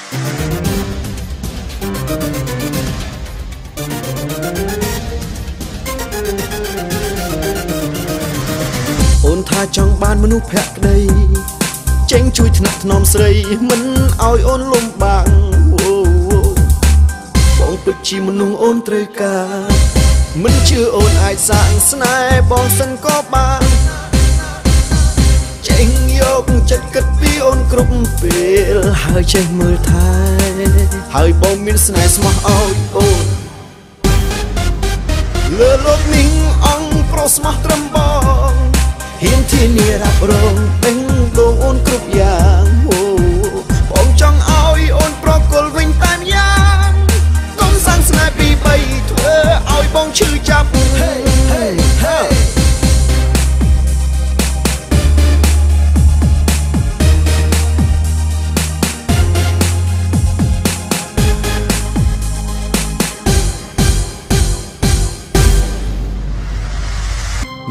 អូនថាចង់បានមនុស្សភក្តីចេញជួយថ្នាក់ថ្នមស្រីមិនឲ្យអូនលំបាកបងពិតជាមនុស្សអូនត្រូវការមិនជឿអូនអាចសាងស្នេហ៍បងសិនក៏បានចេញយកចិត្តគិតពីអូនគ្រប់ពេលហើយចេះមើលថែហើយបងមានស្នេហ៍ស្មោះឲ្យអូនលើលោកនេះអង្គប្រុសស្មោះត្រឹមបងហ៊ានធានារ៉ាប់រងពេញដងអូនគ្រប់យ៉ាងបងចង់ឲ្យអូនប្រគល់វិញតែម្យ៉ាងកុំសាំងស្នេហ៍ពីបីធ្វើឲ្យបងឈឺចាប់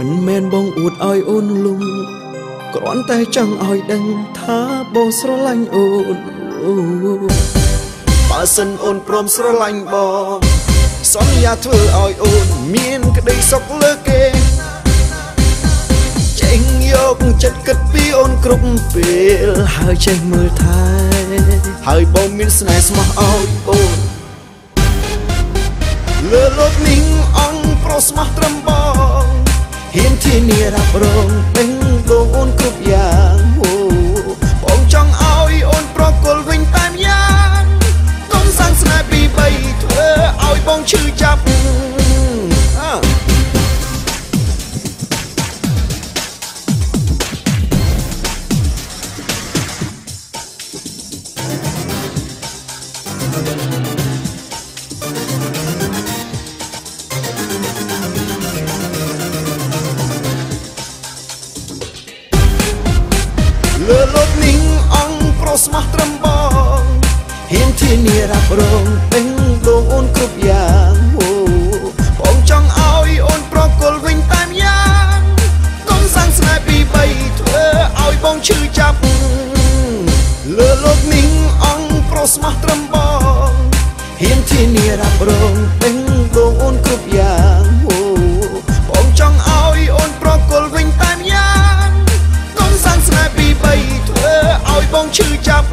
មិនមែនបងអួតឲ្យអូនលំគ្រាន់តែចង់ឲ្យដឹងថាបងស្រឡាញ់អូនបើសិនអូនព្រមស្រឡាញ់បងសន្យាធ្វើឲ្យអូនមានក្តីសុខលើគេចេញយកចិត្តគិតពីអូនគ្រប់ពេលហើយចេះមើលថែហើយបងមានស្នេហ៍ស្មោះឲ្យអូនលើលោកនេះអង្គប្រុសស្មោះត្រឹមបងហ៊ានធានារ៉ាប់រងពេញដងអូនគ្រប់យ៉ាងបងចង់ឲ្យអូនប្រគល់វិញតែម្យ៉ាងកុំសាំងស្នេហ៍ពីបីធ្វើឲ្យបងឈឺចាប់លើលោកនេះអង្គប្រុសស្មោះត្រឹមបងហ៊ានធានារ៉ាប់រងពេញដងអូនគ្រប់យ៉ាងបងចង់ឲ្យអូនប្រគល់វិញតែម្យ៉ាងកុំសាំងស្នេហ៍ពីបីធ្វើឲ្យបងឈឺចាប់លើលោកនេះអង្គប្រុសស្មោះត្រឹមបងហ៊ានធានារ៉ាប់រងពេញដងអូនគ្រប់យ៉ាងបងចង់ឲ្យអូនប្រគល់វិញតែម្យ៉ាងកុំសាំងស្នេហ៍ពីបីធ្វើឲ្យបងឈឺចាប់